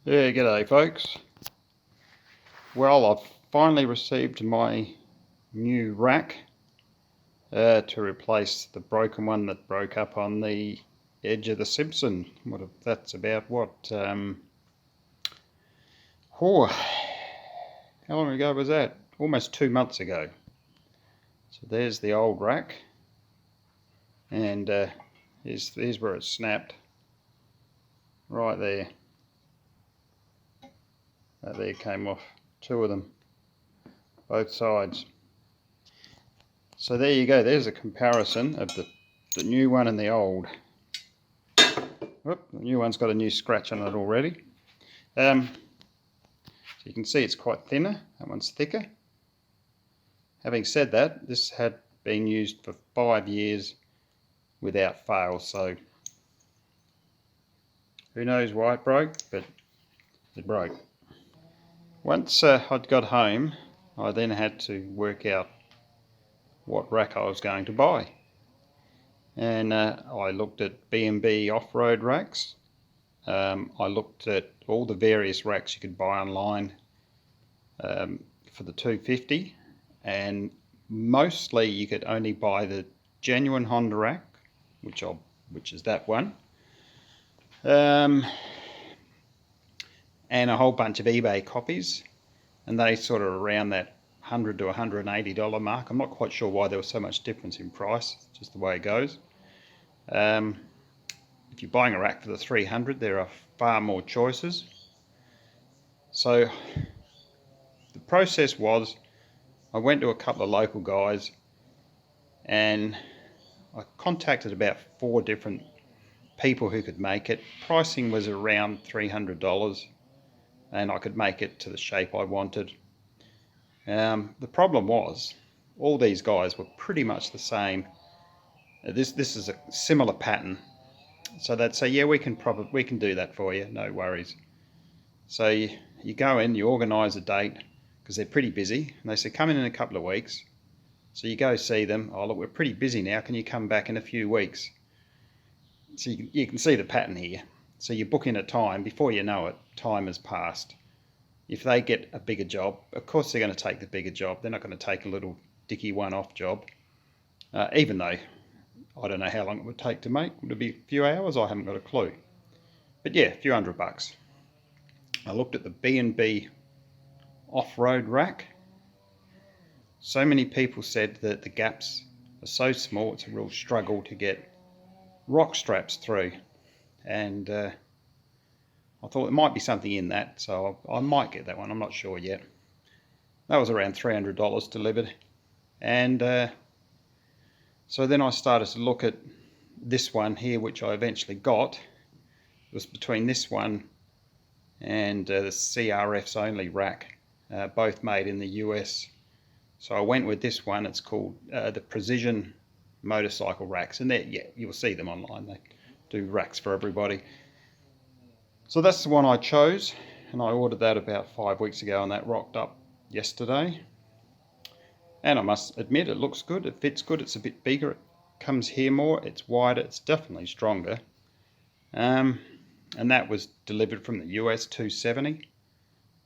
Yeah, g'day folks. Well, I've finally received my new rack to replace the broken one that broke up on the edge of the Simpson. That's about how long ago was that? Almost 2 months ago. So there's the old rack, and here's where it snapped. Right there. That there came off, two of them, both sides. So there you go, there's a comparison of the new one and the old. Whoop, the new one's got a new scratch on it already. So you can see it's quite thinner, that one's thicker. Having said that, this had been used for 5 years without fail, so who knows why it broke, but it broke. Once I'd got home, I then had to work out what rack I was going to buy. And I looked at B&B off-road racks. I looked at all the various racks you could buy online for the 250, and mostly you could only buy the genuine Honda rack, which is that one, and a whole bunch of eBay copies, and they sort of around that $100 to $180 mark. I'm not quite sure why there was so much difference in price, it's just the way it goes. If you're buying a rack for the 300, there are far more choices. So the process was, I went to a couple of local guys and I contacted about 4 different people who could make it. Pricing was around $300 and I could make it to the shape I wanted. The problem was, all these guys were pretty much the same. This is a similar pattern, so they'd say, yeah, we can do that for you, no worries. So you go in, you organise a date, because they're pretty busy, and they say, come in a couple of weeks. So you go see them. Oh look, we're pretty busy now, can you come back in a few weeks? So you can see the pattern here. So you book in a time, before you know it, time has passed. If they get a bigger job, of course they're going to take the bigger job. They're not going to take a little dicky one-off job, even though I don't know how long it would take to make. Would it be a few hours? I haven't got a clue. But yeah, a few $100. I looked at the B&B off-road rack. So many people said that the gaps are so small, it's a real struggle to get rock straps through. And I thought there might be something in that, so I might get that one, I'm not sure yet. That was around $300 delivered. And so then I started to look at this one here, which I eventually got. It was between this one and the CRF's only rack, both made in the US. So I went with this one. It's called the Precision Motorcycle Racks, and yeah, you'll see them online. They do racks for everybody. So that's the one I chose, and I ordered that about 5 weeks ago, and that rocked up yesterday. And I must admit, it looks good, it fits good, it's a bit bigger, it comes here more, it's wider, it's definitely stronger. And that was delivered from the US, $270.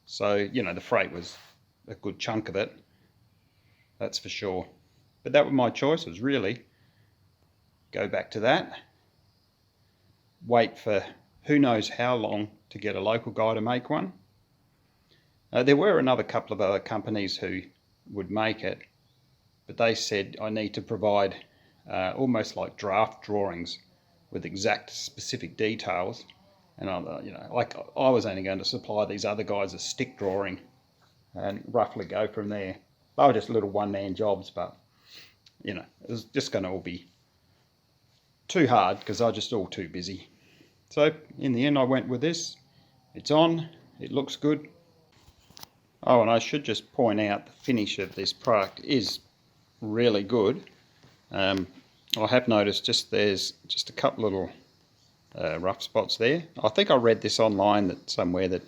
So, you know, the freight was a good chunk of it, that's for sure. But that was my choice, was really go back to that, wait for who knows how long to get a local guy to make one. There were another couple of other companies who would make it, but they said I need to provide almost like draft drawings with exact specific details, and I was only going to supply these other guys a stick drawing and roughly go from there. They were just little one-man jobs, but you know, it was just going to all be too hard because they're just all too busy. So in the end I went with this. It's on, it looks good. Oh, and I should just point out the finish of this product is really good. I have noticed there's just a couple little rough spots there. I think I read this online that somewhere that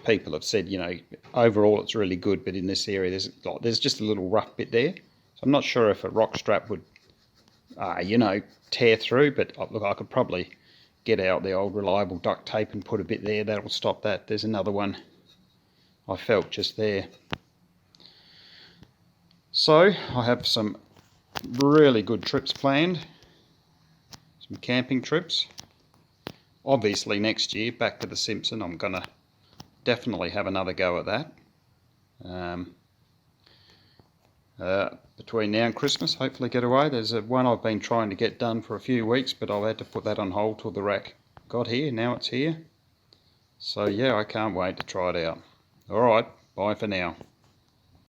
people have said, you know, overall it's really good, but in this area there's just a little rough bit there. So I'm not sure if a rock strap would, you know, tear through, but look, I could probably get out the old reliable duct tape and put a bit there. That'll stop that. There's another one I felt just there. So I have some really good trips planned, some camping trips. Obviously next year back to the Simpson, I'm gonna definitely have another go at that. Between now and Christmas, hopefully get away. There's one I've been trying to get done for a few weeks, but I've had to put that on hold till the rack got here. Now it's here. So yeah, I can't wait to try it out. Alright, bye for now.